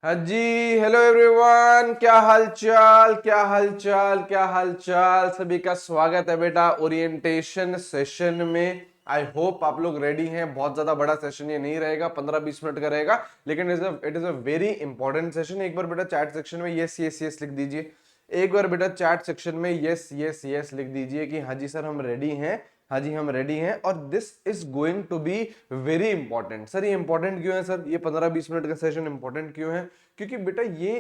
हाँ जी। Hello everyone, क्या हाल चाल, क्या हाल चाल, क्या हाल चाल। सभी का स्वागत है बेटा ओरिएंटेशन सेशन में। आई होप आप लोग रेडी हैं। बहुत ज्यादा बड़ा सेशन ये नहीं रहेगा, 15-20 मिनट का रहेगा, लेकिन it is a very important session. एक बार बेटा चैट सेक्शन में यस यस यस लिख दीजिए। एक बार बेटा चैट सेक्शन में यस यस यस लिख दीजिए कि हाँ जी सर हम रेडी हैं, हाँ जी हम रेडी हैं। और this is going to be very important. Sir ये इंपॉर्टेंट क्यों है सर, ये 15-20 मिनट का सेशन इंपॉर्टेंट क्यों है? क्योंकि बेटा ये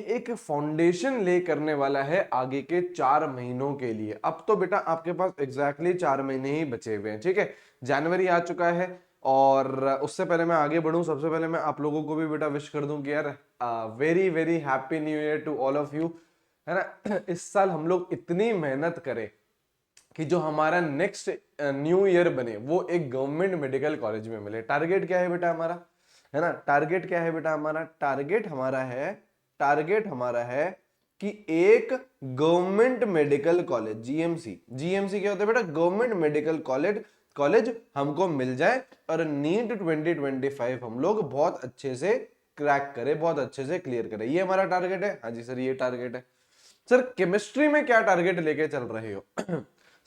एक फाउंडेशन ले करने वाला है आगे के 4 महीनों के लिए। अब तो बेटा आपके पास एग्जैक्टली 4 महीने ही बचे हुए हैं, ठीक है। जनवरी आ चुका है और उससे पहले मैं आगे बढ़ूं, सबसे पहले मैं आप लोगों को भी बेटा विश कर दूं कि यार very very happy new year to all of you, है ना। इस साल हम लोग इतनी मेहनत करें कि जो हमारा नेक्स्ट न्यू ईयर बने वो एक गवर्नमेंट मेडिकल कॉलेज में मिले। टारगेट क्या है बेटा हमारा, है ना। टारगेट क्या है बेटा हमारा? टारगेट हमारा है कि एक government medical college, GMC. GMC क्या होता है बेटा? Government medical college. कॉलेज हमको मिल जाए और नीट 2025 हम लोग बहुत अच्छे से क्रैक करें, बहुत अच्छे से क्लियर करें। ये हमारा टारगेट है। हाँ जी सर ये टारगेट है। सर केमिस्ट्री में क्या टारगेट लेके चल रहे हो?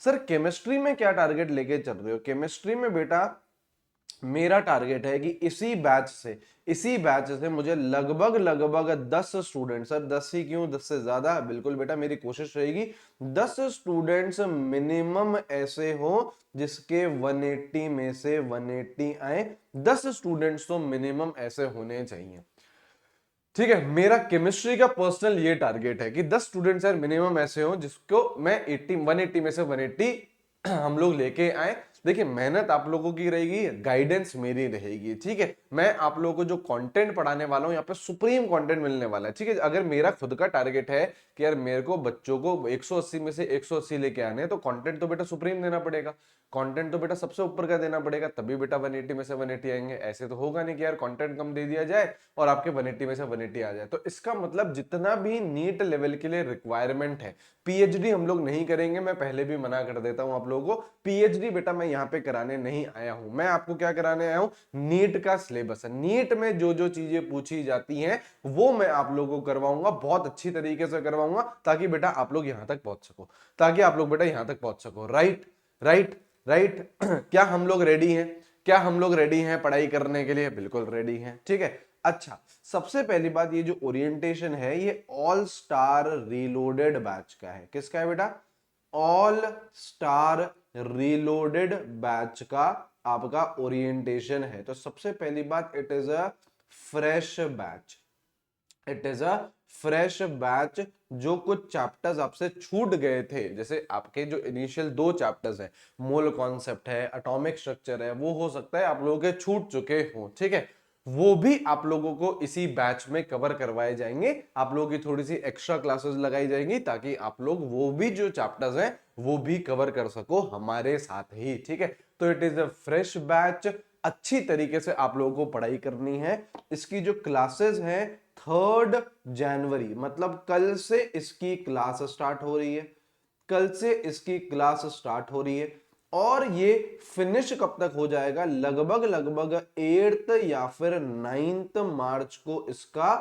सर केमिस्ट्री में क्या टारगेट लेके चल रहे हो? केमिस्ट्री में बेटा मेरा टारगेट है कि इसी बैच से मुझे लगभग लगभग 10 स्टूडेंट, सर 10 ही क्यों, 10 से ज्यादा, बिल्कुल बेटा मेरी कोशिश रहेगी 10 स्टूडेंट्स मिनिमम ऐसे हो जिसके 180 में से 180 आए। 10 स्टूडेंट्स तो मिनिमम ऐसे होने चाहिए, ठीक है। मेरा केमिस्ट्री का पर्सनल ये टारगेट है कि 10 स्टूडेंट्स यार मिनिमम ऐसे हो जिसको मैं 180 में से 180 हम लोग लेके आए। देखिए मेहनत आप लोगों की रहेगी, गाइडेंस मेरी रहेगी, ठीक है। मैं आप लोगों को जो कंटेंट पढ़ाने वाला हूं यहाँ पे सुप्रीम कंटेंट मिलने वाला है, ठीक है। अगर मेरा खुद का टारगेट है कि यार मेरे को बच्चों को 180 में से 180 लेके आने तो कंटेंट तो बेटा सुप्रीम देना पड़ेगा। कंटेंट तो बेटा सबसे ऊपर का देना पड़ेगा, तभी बेटा 180 में से 180 आएंगे। ऐसे तो होगा नहीं कि यार कंटेंट कम दे दिया जाए और आपके 180 में से 180 आ जाए। तो इसका मतलब जितना भी नीट लेवल के लिए रिक्वायरमेंट है, पीएचडी हम लोग नहीं करेंगे। मैं पहले भी मना कर देता हूं आप लोगों को, पीएचडी बेटा मैं यहाँ पे कराने नहीं आया हूं। मैं आपको क्या कराने आया हूं? नीट का सिलेबस है। नीट में जो जो चीजें पूछी जाती हैं वो मैं आप लोगों को करवाऊंगा, बहुत अच्छी तरीके से करवाऊंगा, ताकि बेटा आप लोग यहां तक पहुंच सको, ताकि आप लोग बेटा यहां तक पहुंच सको। Right right right. क्या हम लोग रेडी हैं? क्या हम लोग रेडी हैं पढ़ाई करने के लिए? बिल्कुल रेडी हैं, ठीक है। अच्छा, सबसे पहली बात, ये जो ओरिएंटेशन है ये ऑल स्टार रीलोडेड बैच का है। किसका है बेटा? ऑल स्टार रीलोडेड बैच का आपका ओरिएंटेशन है। तो सबसे पहली बात, it is a fresh batch. It is a fresh batch. जो कुछ चैप्टर्स आपसे छूट गए थे, जैसे आपके जो इनिशियल 2 चैप्टर्स हैं, मोल कॉन्सेप्ट है, एटॉमिक स्ट्रक्चर है, वो हो सकता है आप लोगों के छूट चुके हों, ठीक है। वो भी आप लोगों को इसी बैच में कवर करवाए जाएंगे। आप लोगों की थोड़ी सी एक्स्ट्रा क्लासेस लगाई जाएंगी ताकि आप लोग वो भी जो चैप्टर्स हैं वो भी कवर कर सको हमारे साथ ही, ठीक है। तो it is a fresh batch. अच्छी तरीके से आप लोगों को पढ़ाई करनी है। इसकी जो क्लासेस हैं 3 जनवरी, मतलब कल से इसकी क्लास स्टार्ट हो रही है। कल से इसकी क्लास स्टार्ट हो रही है और ये फिनिश कब तक हो जाएगा? लगभग लगभग 8 या फिर 9 मार्च को इसका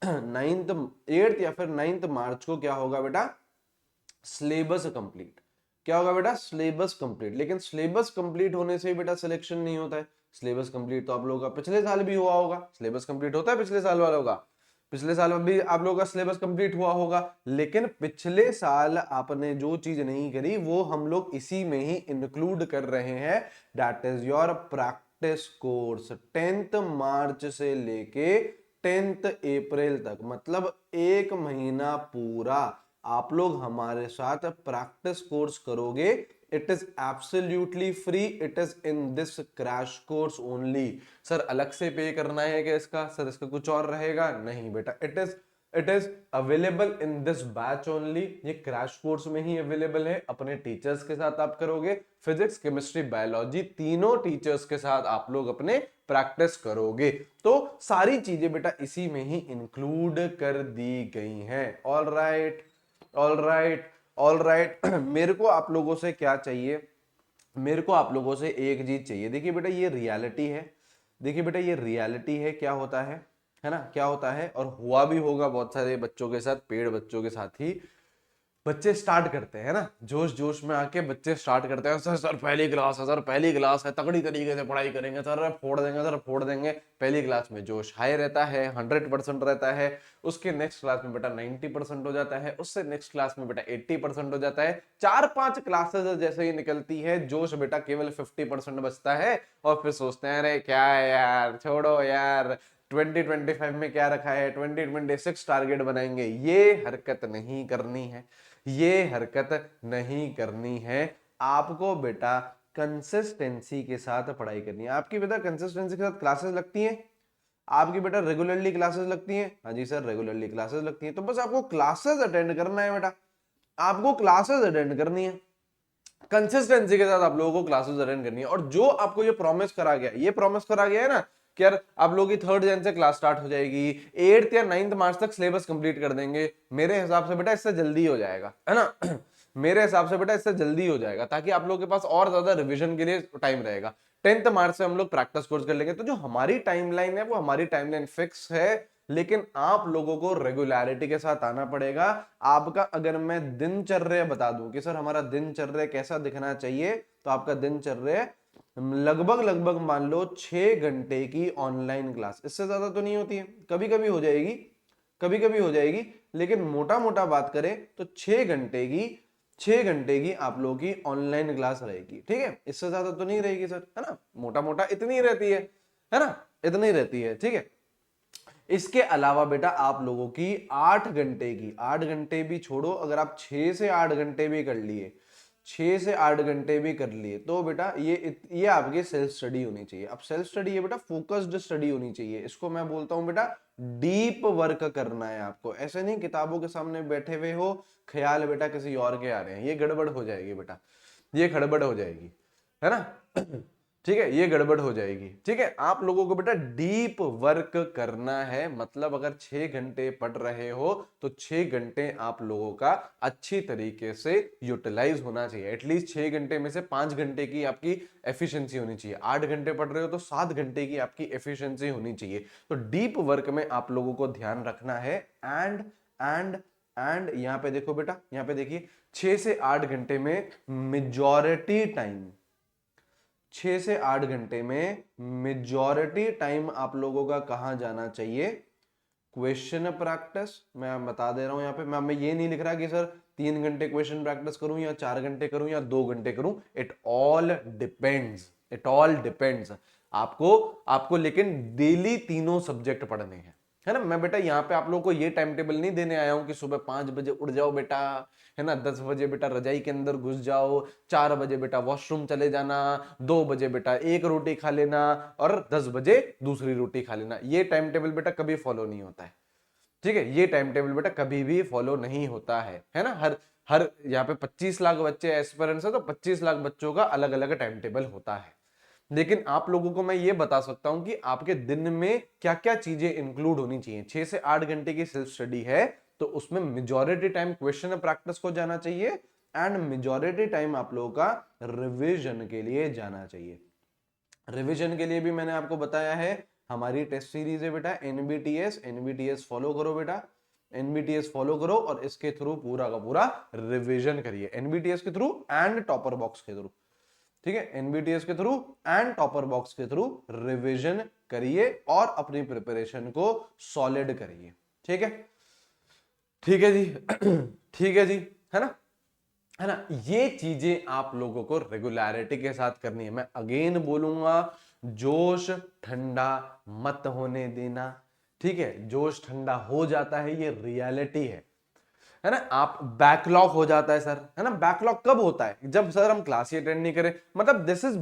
8 या फिर 9 मार्च को क्या होगा बेटा? Syllabus complete. क्या होगा बेटा? Syllabus complete. लेकिन सिलेबस कंप्लीट होने से बेटा सिलेक्शन नहीं होता है। सिलेबस कंप्लीट तो आप लोगों का पिछले साल भी हुआ होगा। सिलेबस कंप्लीट होता है पिछले साल वालों का? पिछले साल में भी आप लोगों का सिलेबस कंप्लीट हुआ होगा। लेकिन पिछले साल आपने जो चीज नहीं करी वो हम लोग इसी में ही इंक्लूड कर रहे हैं। That is your practice course. 10 मार्च से लेके 10 अप्रैल तक, मतलब 1 महीना पूरा आप लोग हमारे साथ प्रैक्टिस कोर्स करोगे। It is absolutely free. It is in this crash course only. Sir अलग से पे करना है क्या इसका? सर इसका कुछ और रहेगा? नहीं बेटा, it is available in this batch only. ये क्रैश कोर्स में ही अवेलेबल है। अपने टीचर्स के साथ आप करोगे, फिजिक्स केमिस्ट्री बायोलॉजी तीनों टीचर्स के साथ आप लोग अपने प्रैक्टिस करोगे। तो सारी चीजें बेटा इसी में ही इंक्लूड कर दी गई हैं। All right, all right, all right. मेरे को आप लोगों से क्या चाहिए? मेरे को आप लोगों से एक चीज चाहिए। देखिए बेटा ये रियलिटी है। देखिए बेटा ये रियलिटी है। क्या होता है है ना, क्या होता है और हुआ भी होगा बहुत सारे बच्चों के साथ, पेड़ बच्चों के साथ ही, बच्चे स्टार्ट करते हैं ना, जोश जोश में आके बच्चे स्टार्ट करते हैं, सर सर पहली क्लास है, सर पहली क्लास है, तगड़ी तरीके से पढ़ाई करेंगे सर, फोड़ देंगे सर, फोड़ देंगे। पहली क्लास में जोश हाई रहता है, 100% रहता है, उसके नेक्स्ट क्लास में बेटा 90% हो जाता है, उससे नेक्स्ट क्लास में बेटा 80% हो जाता है, 4-5 क्लासेस जैसे ही निकलती है जोश बेटा केवल 50% बचता है, और फिर सोचते हैं अरे क्या है यार, छोड़ो यार, 2025 में क्या रखा है, 2026 टारगेट बनाएंगे। ये हरकत नहीं करनी है, ये हरकत नहीं करनी है। आपको बेटा कंसिस्टेंसी के साथ पढ़ाई करनी है। आपकी बेटा कंसिस्टेंसी के साथ क्लासेस लगती हैं, आपकी बेटा रेगुलरली क्लासेस लगती हैं, हाँ जी सर रेगुलरली क्लासेस लगती हैं, तो बस आपको क्लासेस अटेंड करना है बेटा, आपको क्लासेस अटेंड करनी है, कंसिस्टेंसी के साथ आप लोगों को क्लासेस अटेंड करनी है। और जो आपको ये प्रॉमिस करा गया, ये प्रॉमिस करा गया है ना कि यार आप लोगों की 3rd जन से क्लास स्टार्ट हो जाएगी, 8th या 9th मार्च तक सिलेबस कंप्लीट कर देंगे, मेरे हिसाब से बेटा इससे जल्दी हो जाएगा, है ना मेरे हिसाब से बेटा इससे जल्दी हो जाएगा, ताकि आप लोगों के पास और ज्यादा रिवीजन के लिए टाइम रहेगा। 10th मार्च से हम लोग प्रैक्टिस कोर्स कर लेंगे। तो जो हमारी टाइमलाइन है वो हमारी टाइमलाइन फिक्स है, लेकिन आप लोगों को रेगुलरिटी के साथ आना पड़ेगा। आपका अगर मैं दिनचर्या बता दूं कि सर हमारा दिनचर्या कैसा दिखना चाहिए, तो आपका दिनचर्या लगभग लगभग मान लो 6 घंटे की ऑनलाइन क्लास, इससे ज्यादा तो नहीं होती है, कभी कभी हो जाएगी, कभी कभी हो जाएगी, लेकिन मोटा मोटा बात करें तो 6 घंटे की आप लोगों की ऑनलाइन क्लास रहेगी, ठीक है, इससे ज्यादा तो नहीं रहेगी सर, है ना, मोटा मोटा इतनी रहती है ना, इतनी रहती है, ठीक है। इसके अलावा बेटा आप लोगों की 8 घंटे की, 8 घंटे भी छोड़ो, अगर आप 6 से 8 घंटे भी कर लिए, 6 से 8 घंटे भी कर लिए, तो बेटा ये आपकी सेल्फ स्टडी होनी चाहिए। अब सेल्फ स्टडी है बेटा, फोकस्ड स्टडी होनी चाहिए, इसको मैं बोलता हूं बेटा डीप वर्क करना है आपको। ऐसे नहीं किताबों के सामने बैठे हुए हो, ख्याल बेटा किसी और के आ रहे हैं, ये गड़बड़ हो जाएगी बेटा, ये गड़बड़ हो जाएगी, है ना ठीक है, ये गड़बड़ हो जाएगी, ठीक है। आप लोगों को बेटा डीप वर्क करना है, मतलब अगर 6 घंटे पढ़ रहे हो तो 6 घंटे आप लोगों का अच्छी तरीके से यूटिलाइज होना चाहिए। एटलीस्ट 6 घंटे में से 5 घंटे की आपकी एफिशिएंसी होनी चाहिए। 8 घंटे पढ़ रहे हो तो 7 घंटे की आपकी एफिशिएंसी होनी चाहिए। तो डीप वर्क में आप लोगों को ध्यान रखना है। एंड यहां पे देखो बेटा, यहां पे देखिए, 6 से 8 घंटे में मेजॉरिटी टाइम, 6 से 8 घंटे में मेजॉरिटी टाइम आप लोगों का कहां जाना चाहिए, क्वेश्चन प्रैक्टिस। मैं बता दे रहा हूं यहां पे, मैं ये नहीं लिख रहा कि सर 3 घंटे क्वेश्चन प्रैक्टिस करूं या 4 घंटे करूं या 2 घंटे करूं, it all depends, it all depends. आपको आपको लेकिन डेली तीनों सब्जेक्ट पढ़ने हैं, है ना। मैं बेटा यहाँ पे आप लोगों को ये टाइम टेबल नहीं देने आया हूं कि सुबह 5 बजे उठ जाओ बेटा, है ना, 10 बजे बेटा रजाई के अंदर घुस जाओ, 4 बजे बेटा वॉशरूम चले जाना, 2 बजे बेटा एक रोटी खा लेना और 10 बजे दूसरी रोटी खा लेना। ये टाइम टेबल बेटा कभी फॉलो नहीं होता है, ठीक है, ये टाइम टेबल बेटा कभी भी फॉलो नहीं होता है ना। हर हर यहाँ पे 25 लाख बच्चे एस्पिरेंट्स है, तो 25 लाख बच्चों का अलग अलग टाइम टेबल होता है। लेकिन आप लोगों को मैं ये बता सकता हूं कि आपके दिन में क्या क्या चीजें इंक्लूड होनी चाहिए। 6 से 8 घंटे की सेल्फ स्टडी है, तो उसमें मेजॉरिटी टाइम क्वेश्चन प्रैक्टिस को जाना चाहिए एंड मेजॉरिटी टाइम आप लोगों का रिवीजन के लिए जाना चाहिए। रिवीजन के लिए भी मैंने आपको बताया है, हमारी टेस्ट सीरीज है बेटा एनबीटीएस, एनबीटीएस फॉलो करो बेटा, एनबीटीएस फॉलो करो और इसके थ्रू पूरा का पूरा रिवीजन करिए, एनबीटीएस के थ्रू एंड टॉपर बॉक्स के थ्रू, ठीक है, एनबीटीएस के थ्रू एंड टॉपर बॉक्स के थ्रू रिवीजन करिए और अपनी प्रिपरेशन को सॉलिड करिए, ठीक है, ठीक है जी ठीक है जी, है ना, है ना। ये चीजें आप लोगों को रेगुलरिटी के साथ करनी है। मैं अगेन बोलूंगा, जोश ठंडा मत होने देना, ठीक है, जोश ठंडा हो जाता है, ये रियलिटी है ना। आप बैकलॉग हो जाता है सर, है ना, बैकलॉग कब होता है, जब सर हम क्लास ही अटेंड नहीं करें, मतलब दिस इज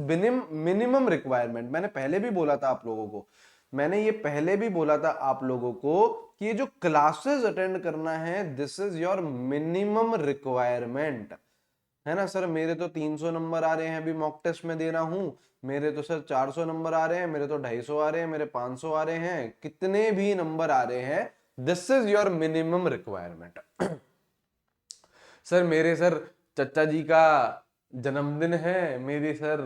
मिनिमम रिक्वायरमेंट। मैंने पहले भी बोला था आप लोगों को, मैंने ये पहले भी बोला था आप लोगों को कि ये जो क्लासेस अटेंड करना है this is your minimum requirement, है ना। सर मेरे तो 300 नंबर आ रहे हैं अभी मॉक टेस्ट में दे रहा हूं, मेरे तो सर 400 नंबर आ रहे हैं, मेरे तो 250 आ रहे हैं, मेरे 500 आ रहे हैं, कितने भी नंबर आ रहे हैं, this is your minimum requirement. Sir मेरे सर चचा जी का जन्मदिन है मेरी सर,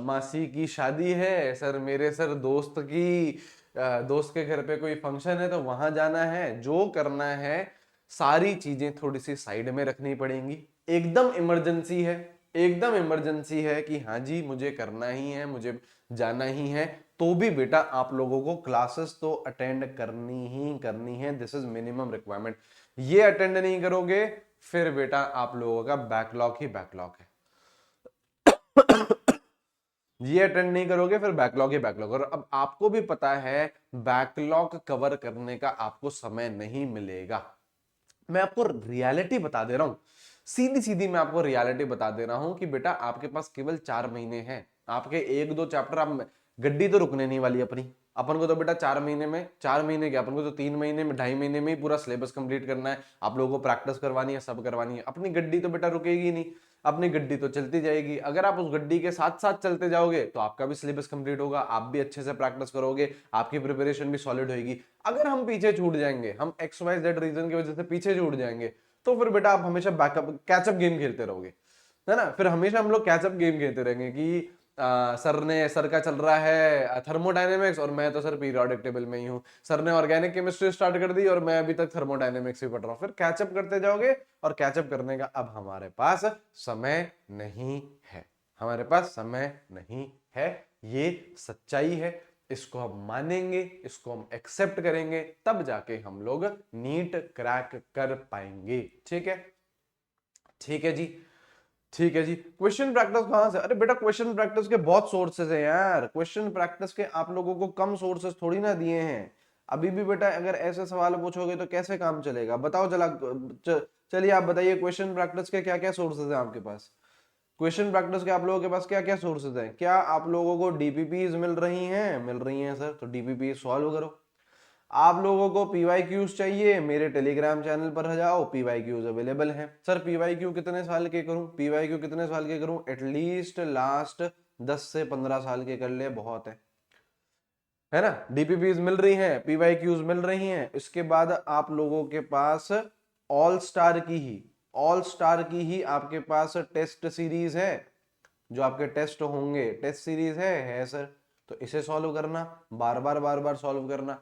मासी की शादी है सर, मेरे सर दोस्त की दोस्त के घर पे कोई फंक्शन है तो वहां जाना है, जो करना है सारी चीजें थोड़ी सी साइड में रखनी पड़ेंगी। एकदम इमरजेंसी है, एकदम इमरजेंसी है कि हाँ जी मुझे करना ही है, मुझे जाना ही है, तो भी बेटा आप लोगों को क्लासेस तो अटेंड करनी ही करनी है। This is minimum requirement. ये अटेंड नहीं करोगे फिर बेटा आप लोगों का बैकलॉग ही बैकलॉग है। ये अटेंड नहीं करोगे फिर बैकलॉग ही बैकलॉग। और अब आपको भी पता है बैकलॉग कवर करने का आपको समय नहीं मिलेगा। मैं आपको रियलिटी बता दे रहा हूं, सीधी सीधी मैं आपको रियलिटी बता दे रहा हूं कि बेटा आपके पास केवल 4 महीने हैं। आपके एक दो चैप्टर, आप गड्डी तो रुकने नहीं वाली अपनी। अपन को तो बेटा 4 महीने में, 4 महीने क्या, अपन को तो 3 महीने में, 2.5 महीने में ही पूरा सिलेबस कंप्लीट करना है। आप लोगों को प्रैक्टिस करवानी है, सब करवानी है। अपनी गड्डी तो बेटा रुकेगी नहीं, अपनी गड्डी तो चलती जाएगी। अगर आप उस गड्डी के साथ साथ चलते जाओगे तो आपका भी सिलेबस कंप्लीट होगा, आप भी अच्छे से प्रैक्टिस करोगे, आपकी प्रिपरेशन भी सॉलिड होगी। अगर हम पीछे छूट जाएंगे, हम XYZ रीजन की वजह से पीछे छूट जाएंगे, तो फिर बेटा आप हमेशा बैकअप कैचअप गेम खेलते रहोगे, है ना। फिर हमेशा हम लोग कैचअप गेम खेलते रहेंगे कि सर का चल रहा है थर्मोडायनेमिक्स और मैं तो सर पीरियोडिक टेबल में ही हूँ। सर ने ऑर्गेनिक केमिस्ट्री स्टार्ट कर दी और मैं अभी तक थर्मोडायनेमिक्स ही पढ़ रहा हूँ। फिर कैचअप करते जाओगे और कैचअप करने का अब हमारे पास समय नहीं है, हमारे पास समय नहीं है। ये सच्चाई है, इसको हम मानेंगे, इसको हम एक्सेप्ट करेंगे, तब जाके हम लोग नीट क्रैक कर पाएंगे। ठीक है, ठीक है जी, ठीक है जी। क्वेश्चन प्रैक्टिस कहां से? अरे बेटा क्वेश्चन प्रैक्टिस के बहुत सोर्सेज हैं यार। क्वेश्चन प्रैक्टिस के आप लोगों को कम सोर्सेज थोड़ी ना दिए हैं। अभी भी बेटा अगर ऐसे सवाल पूछोगे तो कैसे काम चलेगा बताओ जरा। चलिए आप बताइए क्वेश्चन प्रैक्टिस के क्या क्या सोर्सेज हैं आपके पास? क्वेश्चन प्रैक्टिस के आप लोगों के पास क्या क्या सोर्सेज हैं? क्या आप लोगों को डीपीपीज मिल रही हैं? मिल रही हैं सर, तो डीपीपी सॉल्व करो। आप लोगों को पीवाईक्यूज चाहिए, मेरे टेलीग्राम चैनल पर जाओ, पीवाईक्यूज अवेलेबल हैं। सर पीवाईक्यू कितने साल के करूं? पीवाईक्यू कितने साल के करूं? एटलीस्ट लास्ट 10 से 15 साल के कर ले, बहुत है ना। डीपीपीज मिल रही हैं, पीवाईक्यूज मिल रही हैं। इसके बाद आप लोगों के पास ऑल स्टार की ही, ऑल स्टार की ही आपके पास टेस्ट सीरीज है। जो आपके टेस्ट होंगे टेस्ट सीरीज है सर। तो इसे सॉल्व करना, बार बार सॉल्व करना।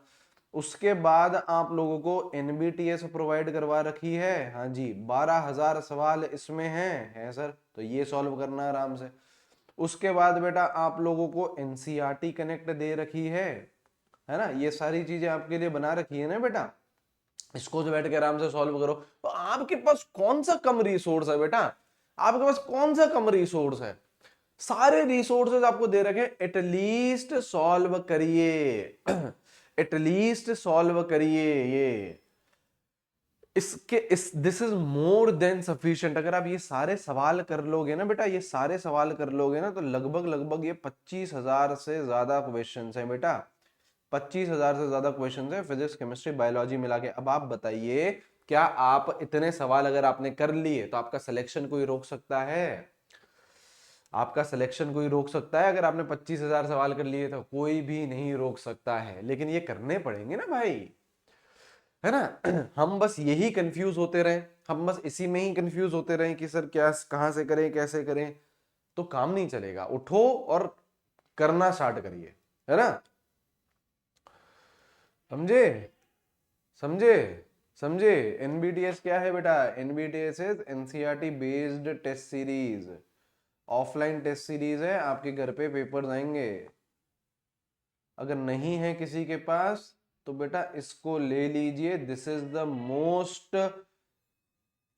उसके बाद आप लोगों को एनबीटीएस प्रोवाइड करवा रखी है, हाँ जी 12,000 सवाल इसमें है सर। तो ये सॉल्व करना आराम से। उसके बाद बेटा आप लोगों को एनसीईआरटी कनेक्ट दे रखी है ना। ये सारी चीजें आपके लिए बना रखी है ना बेटा। इसको जो बैठ के आराम से सॉल्व करो। तो आपके पास कौन सा कम रिसोर्स है बेटा? आपके पास कौन सा कम रिसोर्स है? सारे रिसोर्सेज आपको दे रखे, एटलीस्ट सॉल्व करिए। एटलीस्ट सॉल्व करिए। ये इसके इस this is more than sufficient. अगर आप ये सारे सवाल कर लोगे ना बेटा, ये सारे सवाल कर लोगे ना, तो लगभग लगभग ये 25,000 से ज्यादा क्वेश्चन है बेटा। 25,000 से ज्यादा क्वेश्चन है फिजिक्स केमिस्ट्री बायोलॉजी मिला के। अब आप बताइए, क्या आप इतने सवाल अगर आपने कर लिए तो आपका सिलेक्शन कोई रोक सकता है? आपका सिलेक्शन कोई रोक सकता है? अगर आपने 25,000 सवाल कर लिए तो कोई भी नहीं रोक सकता है। लेकिन ये करने पड़ेंगे ना भाई, है ना। हम बस यही कंफ्यूज होते रहे, हम बस इसी में ही कंफ्यूज होते रहे कि सर क्या, कहां से करें, कैसे करें, तो काम नहीं चलेगा। उठो और करना स्टार्ट करिए, है ना। समझे? समझे? समझे? एनबीटीएस क्या है बेटा? NBTS is NCERT based test series. Offline test series है, आपके घर पे पेपर्स आएंगे। अगर नहीं है किसी के पास तो बेटा इसको ले लीजिए। This is the most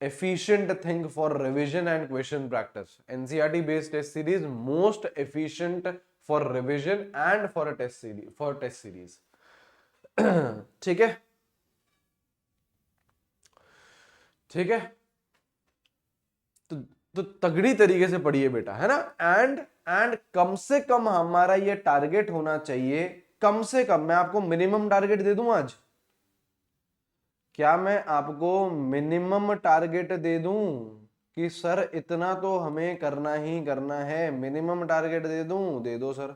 efficient thing for revision and question practice. NCERT based test series most efficient for revision and for a test series, for test series. ठीक है, ठीक है। तो तगड़ी तरीके से पढ़िए बेटा, है ना। एंड कम से कम हमारा ये टारगेट होना चाहिए, कम से कम मैं आपको मिनिमम टारगेट दे दूं आज। क्या मैं आपको मिनिमम टारगेट दे दूं कि सर इतना तो हमें करना ही करना है? मिनिमम टारगेट दे दूं? दे दो सर।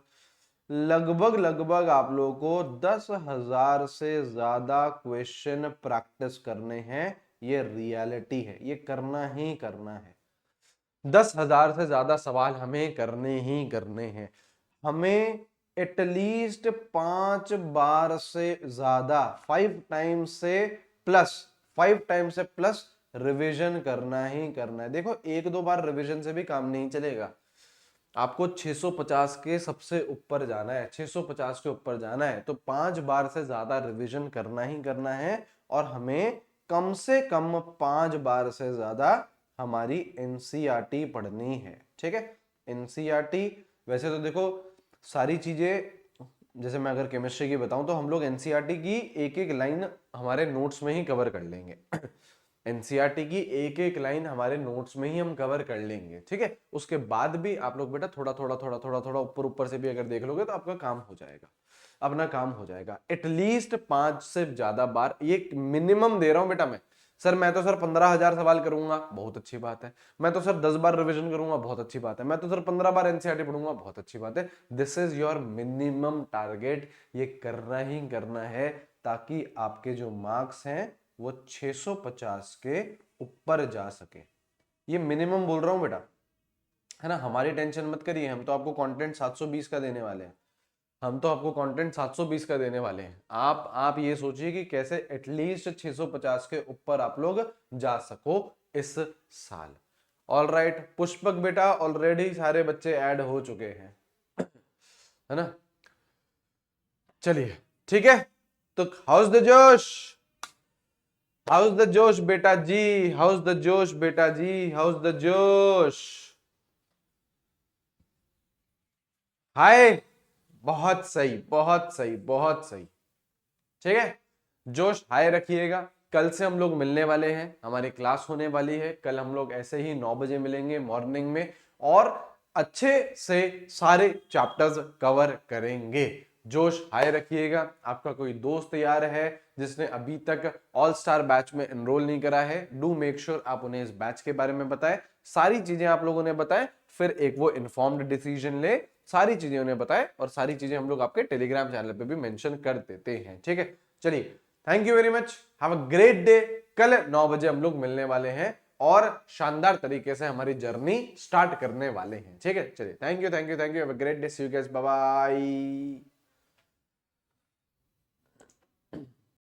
लगभग लगभग आप लोगों को 10,000 से ज्यादा क्वेश्चन प्रैक्टिस करने हैं। ये रियलिटी है, ये करना ही करना है। 10,000 से ज्यादा सवाल हमें करने ही करने हैं। हमें एटलीस्ट 5 बार से ज्यादा 5 टाइम्स से प्लस रिवीजन करना ही करना है। देखो, एक दो बार रिवीजन से भी काम नहीं चलेगा, आपको 650 के सबसे ऊपर जाना है, 650 के ऊपर जाना है तो 5 बार से ज्यादा रिवीजन करना ही करना है। और हमें कम से कम 5 बार से ज्यादा हमारी एनसीईआरटी पढ़नी है, ठीक है। एनसीईआरटी वैसे तो देखो सारी चीजें, जैसे मैं अगर केमिस्ट्री की बताऊं तो हम लोग एनसीईआरटी की एक एक लाइन हमारे नोट्स में ही कवर कर लेंगे। एनसीईआरटी की एक एक लाइन हमारे नोट्स में ही हम कवर कर लेंगे, ठीक है। उसके बाद भी आप लोग बेटा थोड़ा थोड़ा थोड़ा थोड़ा थोड़ा ऊपर ऊपर से भी अगर देख लोगे तो आपका काम हो जाएगा, अपना काम हो जाएगा। एटलीस्ट 5 से ज्यादा बार, ये मिनिमम दे रहा हूं बेटा मैं। सर मैं तो सर 15,000 सवाल करूंगा, बहुत अच्छी बात है। मैं तो सर 10 बार रिवीजन करूंगा, बहुत अच्छी बात है। मैं तो सर 15 बार एनसीईआरटी पढ़ूंगा, बहुत अच्छी बात है। This is your minimum target, ये करना ही करना है ताकि आपके जो मार्क्स हैं वो 650 के ऊपर जा सके। ये मिनिमम बोल रहा हूं बेटा, है ना। हमारी टेंशन मत करिए, हम तो आपको कंटेंट 720 का देने वाले हैं। हम तो आपको कंटेंट 720 का देने वाले हैं। आप ये सोचिए कि कैसे एटलीस्ट 650 के ऊपर आप लोग जा सको इस साल। ऑल राइट, पुष्पक बेटा ऑलरेडी सारे बच्चे ऐड हो चुके हैं, है ना। चलिए ठीक है, तो हाउस द जोश, हाउस द जोश बेटा जी, हाउस द जोश बेटा जी, हाउस द जोश। हाय, बहुत सही बहुत सही बहुत सही, ठीक है। जोश हाई रखिएगा। कल से हम लोग मिलने वाले हैं, हमारी क्लास होने वाली है कल। हम लोग ऐसे ही 9 बजे मिलेंगे मॉर्निंग में और अच्छे से सारे चैप्टर्स कवर करेंगे। जोश हाई रखिएगा। आपका कोई दोस्त यार है जिसने अभी तक ऑल स्टार बैच में एनरोल नहीं करा है, डू मेक श्योर आप उन्हें इस बैच के बारे में बताएं, सारी चीजें आप लोगों ने बताएं, फिर एक वो इन्फॉर्म्ड डिसीजन ले। सारी चीजें उन्हें बताएं और सारी चीजें हम लोग आपके टेलीग्राम चैनल पे भी मेंशन कर देते हैं, ठीक है। चलिए, thank you very much, have a great day. कल 9 बजे हम लोग मिलने वाले हैं और शानदार तरीके से हमारी जर्नी स्टार्ट करने वाले हैं, ठीक है। चलिए, thank you thank you thank you, have a great day, see you guys, bye bye.